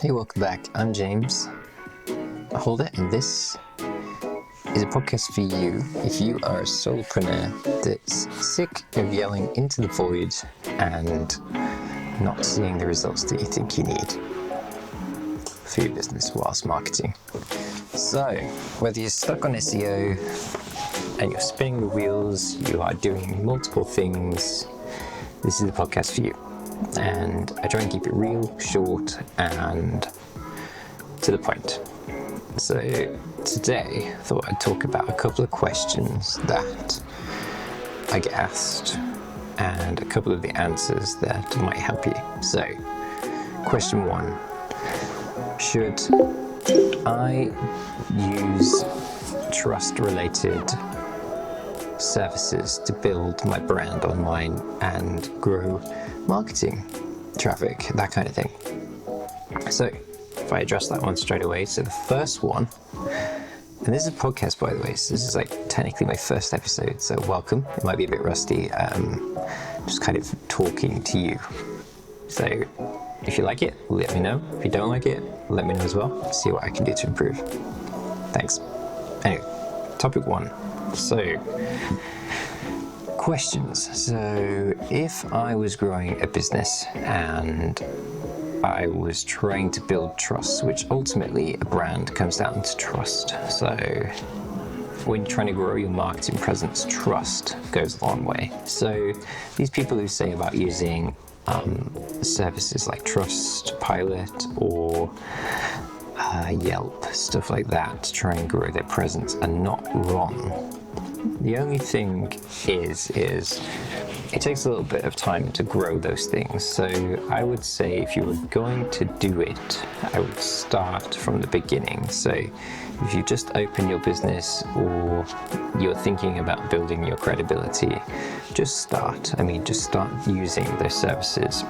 Hey, welcome back. I'm James Holder, and this is a podcast for you if you are a solopreneur that's sick of yelling into the void and not seeing the results that you think you need for your business whilst marketing. So, whether you're stuck on SEO and you're spinning the wheels, you are doing multiple things, this is the podcast for you. And I try and keep it real, short, and to the point. So today, I thought I'd talk about a couple of questions that I get asked and a couple of the answers that might help you. So, question 1. Should I use trust-related services to build my brand online and grow marketing traffic, that kind of thing? So if I address that one straight away, so the first one, and this is a podcast, by the way, so this is like technically my first episode, so welcome. It might be a bit rusty, just kind of talking to you. So if you like it, let me know. If you don't like it, let me know as well. See what I can do to improve. Thanks. Anyway, topic 1. So, questions. So, if I was growing a business and I was trying to build trust, which ultimately a brand comes down to trust. So, when you're trying to grow your marketing presence, trust goes a long way. So, these people who say about using services like Trustpilot or Yelp, stuff like that, to try and grow their presence are not wrong. The only thing is it takes a little bit of time to grow those things. So I would say if you were going to do it, I would start from the beginning. So if you just open your business or you're thinking about building your credibility, just start. Just start using those services.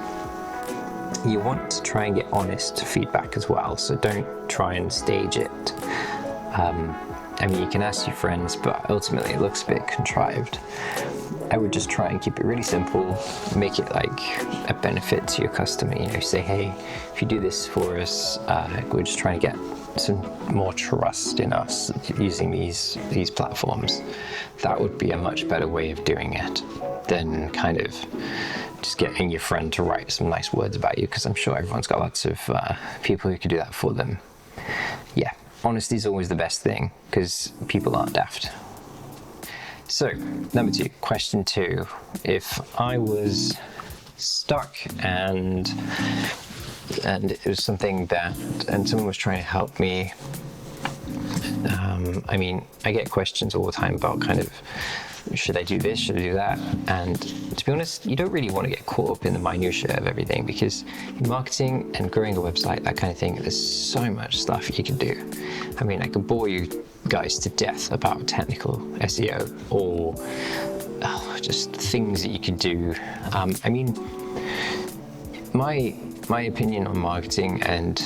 You want to try and get honest feedback as well, so don't try and stage it. You can ask your friends, but ultimately it looks a bit contrived. I would just try and keep it really simple, make it like a benefit to your customer. Say, hey, if you do this for us, we're just trying to get some more trust in us using these platforms. That would be a much better way of doing it than kind of just getting your friend to write some nice words about you, because I'm sure everyone's got lots of people who could do that for them. Yeah, honesty is always the best thing, because people aren't daft. So, number 2, question 2. If I was stuck and it was something and someone was trying to help me, I get questions all the time about kind of, should I do this, should I do that? And to be honest, you don't really want to get caught up in the minutiae of everything, because in marketing and growing a website, that kind of thing, there's so much stuff you can do. I could bore you guys to death about technical SEO or just things that you could do. My opinion on marketing and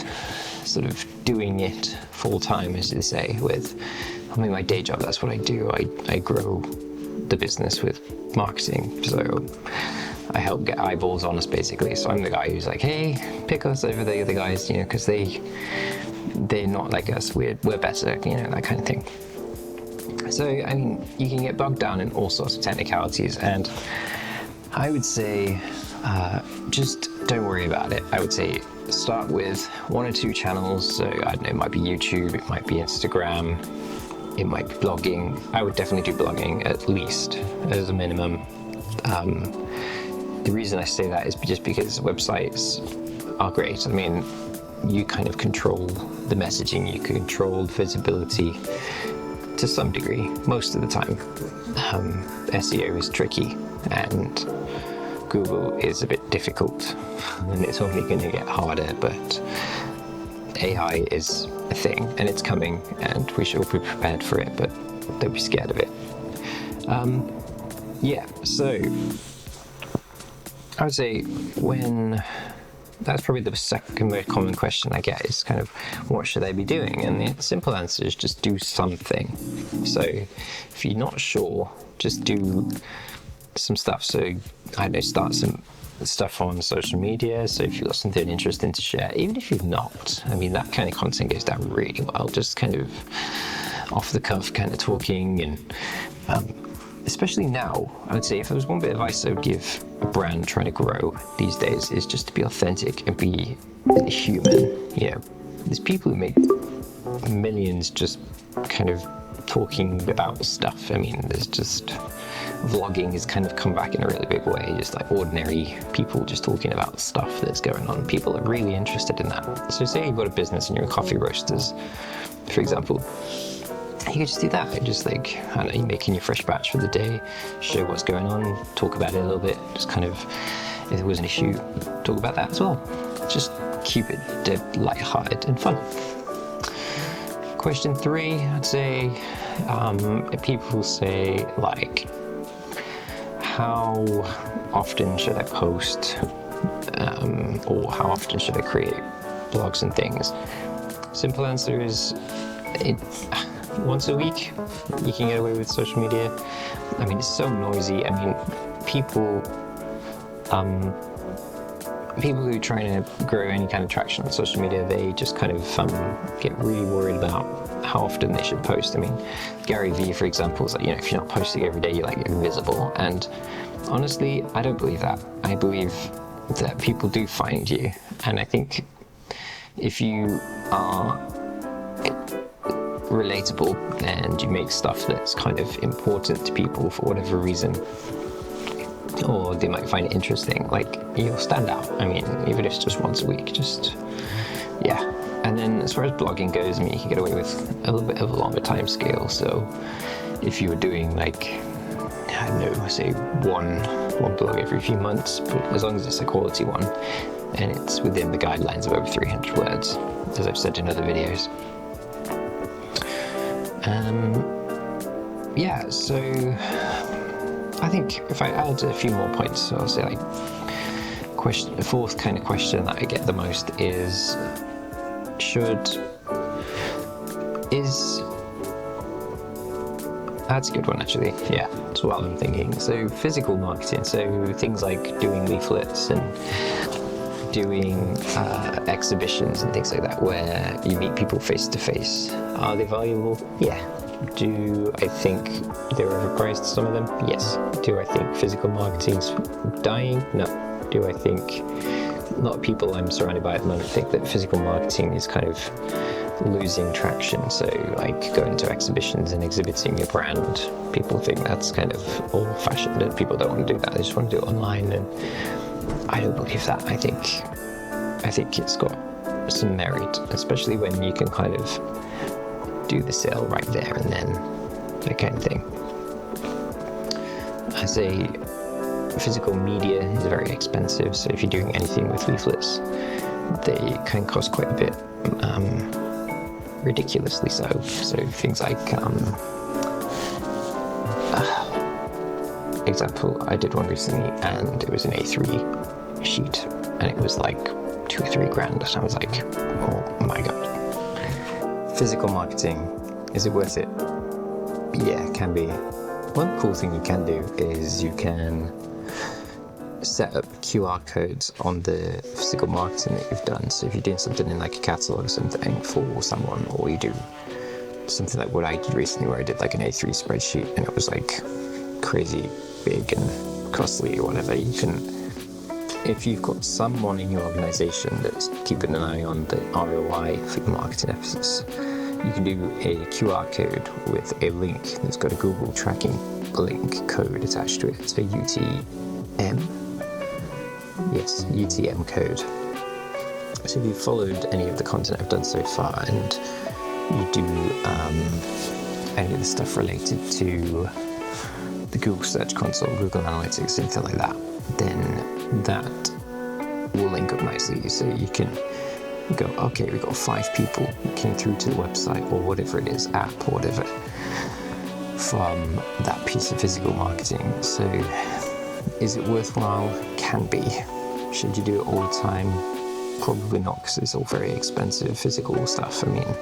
sort of doing it full time, as they say, with my day job, that's what I do. I grow the business with marketing, so I help get eyeballs on us, basically. So I'm the guy who's like, hey, pick us over the other guys, because they're not like us, we're better, that kind of thing. So you can get bogged down in all sorts of technicalities, and I would say just don't worry about it. I would say start with 1 or 2 channels. So I don't know, it might be YouTube, it might be Instagram, it might be blogging. I would definitely do blogging at least as a minimum. The reason I say that is just because websites are great. You kind of control the messaging, you control visibility to some degree, most of the time. SEO is tricky and Google is a bit difficult, and it's only going to get harder, but AI is a thing and it's coming, and we should all be prepared for it, but don't be scared of it. So I would say that's probably the second most common question I get, is kind of, what should I be doing? And the simple answer is just do something. So if you're not sure, just do some stuff. So I don't know, start some stuff on social media. So if you've got something interesting to share, even if you've not, I mean, that kind of content goes down really well. Just kind of off the cuff kind of talking, and especially now, I would say if there was one bit of advice I would give a brand trying to grow these days, is just to be authentic and be human. You know, there's people who make millions just kind of talking about stuff. I mean, there's just vlogging has kind of come back in a really big way, just like ordinary people just talking about stuff that's going on. People are really interested in that. So say you've got a business and you're coffee roasters, for example, you could just do that. Just like, I don't know, you're making your fresh batch for the day, show what's going on, talk about it a little bit, just kind of, if there was an issue, talk about that as well. Just keep it dead light-hearted and fun. Question 3, I'd say, people say like, how often should I post, or how often should I create blogs and things? Simple answer is, once a week, you can get away with social media. I mean, it's so noisy. I mean, people who are trying to grow any kind of traction on social media, they just kind of get really worried about how often they should post. I mean, Gary Vee, for example, is like, you know, if you're not posting every day, you're like invisible. And honestly, I don't believe that. I believe that people do find you. And I think if you are relatable and you make stuff that's kind of important to people for whatever reason, or they might find it interesting, like, you'll stand out. I mean, even if it's just once a week, just, yeah. And then as far as blogging goes, I mean, you can get away with a little bit of a longer time scale. So if you were doing like, I don't know, say one blog every few months, but as long as it's a quality one and it's within the guidelines of over 300 words, as I've said in other videos. Yeah, so I think if I add a few more points, so I'll say like, the fourth kind of question that I get the most is, that's a good one actually, yeah, that's what I'm thinking. So physical marketing, so things like doing leaflets and doing exhibitions and things like that, where you meet people face to face. Are they valuable? Yeah. Do I think they're overpriced, some of them? Yes. Do I think physical marketing's dying? No. Do I think a lot of people I'm surrounded by at the moment think that physical marketing is kind of losing traction? So like going to exhibitions and exhibiting your brand, people think that's kind of old-fashioned and people don't want to do that. They just want to do it online, and I don't believe that. I think it's got some merit, especially when you can kind of do the sale right there and then, that kind of thing. I say physical media is very expensive, so if you're doing anything with leaflets, they can cost quite a bit, ridiculously so. So things like, example, I did one recently and it was an A3 sheet and it was like 2 or 3 grand, and I was like, oh my god. Physical marketing, is it worth it? Yeah, it can be. One cool thing you can do is you can set up QR codes on the physical marketing that you've done. So if you're doing something in like a catalog or something for someone, or you do something like what I did recently where I did like an A3 spreadsheet and it was like crazy big and costly or whatever, you can, if you've got someone in your organization that's keeping an eye on the ROI for your marketing efforts, you can do a QR code with a link that's got a Google tracking link code attached to it. It's a UTM. Yes, UTM code. So if you've followed any of the content I've done so far and you do any of the stuff related to the Google Search Console, Google Analytics, anything like that, then that will link up nicely. So you can go, okay, we've got 5 people who came through to the website or whatever it is, app or whatever, from that piece of physical marketing. So is it worthwhile? Can be. Should you do it all the time? Probably not, because it's all very expensive physical stuff. I mean,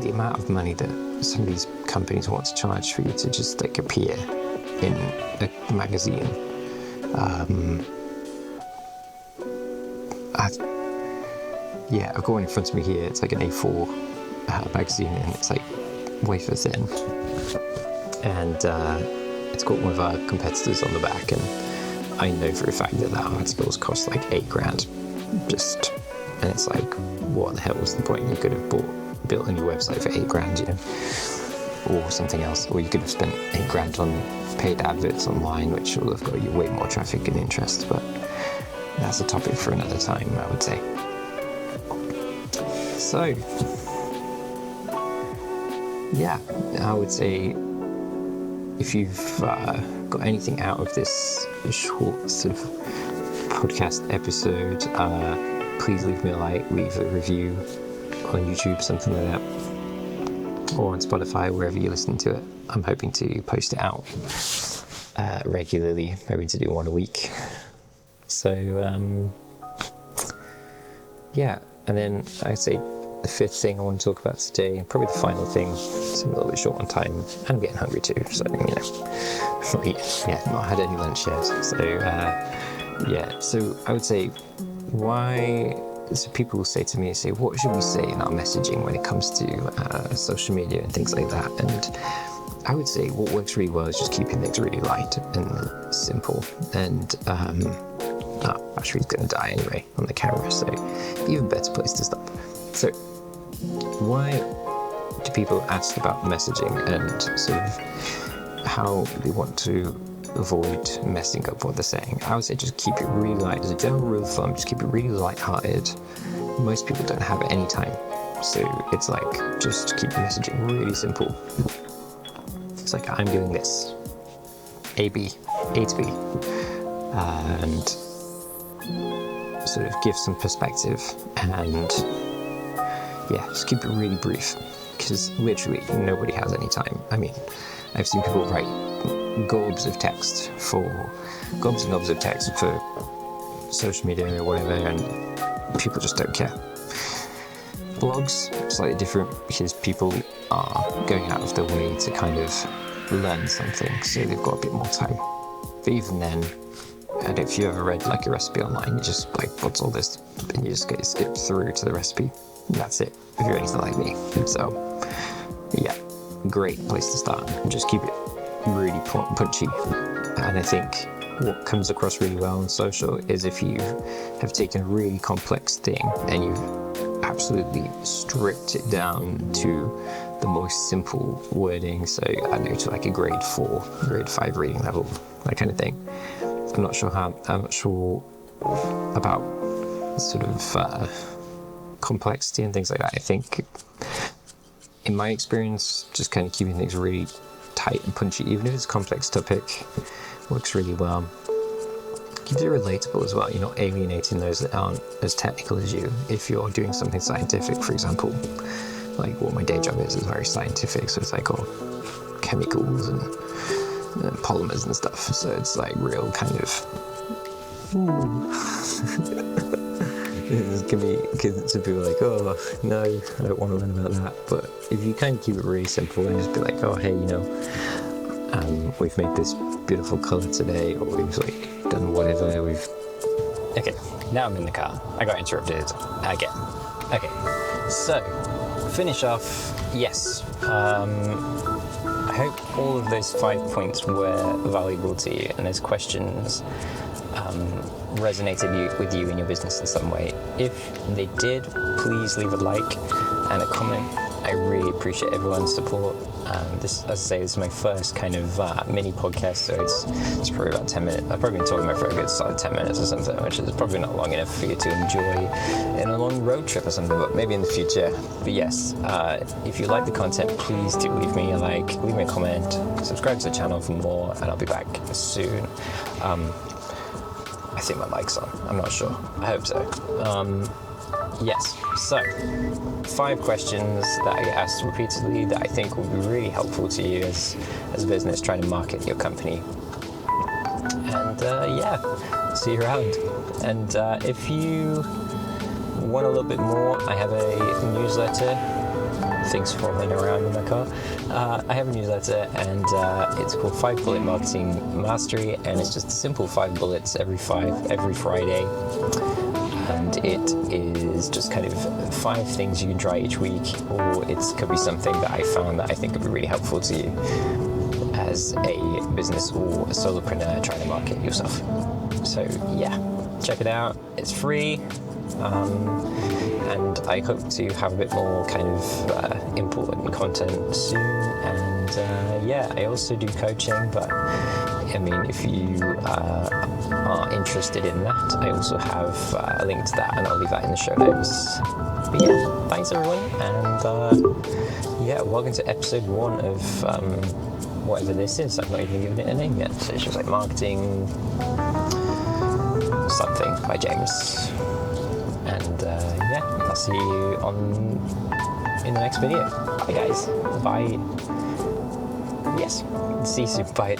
the amount of money that some of these companies want to charge for you to just like appear in a magazine, I've got one in front of me here. It's like an A4 magazine, and it's like wafer thin, and it's got one of our competitors on the back, and I know for a fact that articles cost like $8,000. And it's like, what the hell was the point? You could have built a new website for $8,000, or something else, or you could have spent $8,000 on paid adverts online, which will have got you way more traffic and interest. But that's a topic for another time, I would say. So, yeah, I would say if you've got anything out of this short sort of podcast episode, please leave me a like, leave a review on YouTube, something like that, or on Spotify, wherever you're listening to it. I'm hoping to post it out regularly, hoping to do one a week. So, and then I'd say the fifth thing I want to talk about today, probably the final thing, it's a little bit short on time, and I'm getting hungry too, so, not had any lunch yet. So I would say, so people will say to me, what should we say in our messaging when it comes to social media and things like that? And I would say what works really well is just keeping things really light and simple. And battery's going to die anyway on the camera, so even better place to stop. So why do people ask about messaging and sort of how they want to avoid messing up what they're saying? I would say just keep it really light. As a general rule of thumb, just keep it really light-hearted. Most people don't have any time, so it's like just keep your messaging really simple. It's like, I'm doing this, A to B, and sort of give some perspective, and just keep it really brief, because literally nobody has any time. I mean, I've seen people write gobs and gobs of text for social media or whatever, and people just don't care. Blogs, slightly different, because people are going out of their way to kind of learn something, so they've got a bit more time. But even then, I don't know if you ever read like a recipe online, you just like, what's all this? And you just get skipped through to the recipe. And that's it, if you're anything like me. So, great place to start. Just keep it really punchy. And I think what comes across really well on social is if you have taken a really complex thing and you've absolutely stripped it down to the most simple wording, so I don't know, to like a grade 4, grade 5 reading level, that kind of thing. I'm not sure about sort of complexity and things like that. I think, in my experience, just kind of keeping things really tight and punchy, even if it's a complex topic, works really well. Keeps it relatable as well. You're not alienating those that aren't as technical as you. If you're doing something scientific, for example, like what my day job is very scientific, so it's like all chemicals and polymers and stuff. So it's like real kind of. It can be, some people are like, oh no, I don't want to learn about that. But if you kind of keep it really simple and just be like, oh hey, we've made this beautiful colour today, or we've like done whatever, Okay, now I'm in the car. I got interrupted again. Okay, so finish off. Yes, I hope all of those 5 points were valuable to you, and those questions resonated with you in your business in some way. If they did, please leave a like and a comment. I really appreciate everyone's support. This, as I say, this is my first kind of mini podcast, so it's probably about 10 minutes. I've probably been talking about it for a good solid 10 minutes or something, which is probably not long enough for you to enjoy in a long road trip or something, but maybe in the future. But yes, if you like the content, please do leave me a like, leave me a comment, subscribe to the channel for more, and I'll be back soon. I think my mic's on. I'm not sure. I hope so. Yes. So, 5 questions that I get asked repeatedly that I think will be really helpful to you as a business trying to market your company. And see you around. And if you want a little bit more, I have a newsletter. Things falling around in my car. I have a newsletter, and it's called 5 Bullet Marketing Mastery, and it's just simple 5 bullets every Friday. And it is just kind of 5 things you can try each week, or it could be something that I found that I think would be really helpful to you as a business or a solopreneur trying to market yourself. So yeah, check it out. It's free. And I hope to have a bit more kind of important content soon. And yeah, I also do coaching, but I mean, if you are interested in that, I also have a link to that, and I'll leave that in the show notes. But yeah, thanks everyone, and yeah, welcome to episode 1 of whatever this is. I've not even given it a name yet. So it's just like Marketing something by James. And yeah, I'll see you in the next video. Bye guys. Bye. Yes. See you soon. Bye.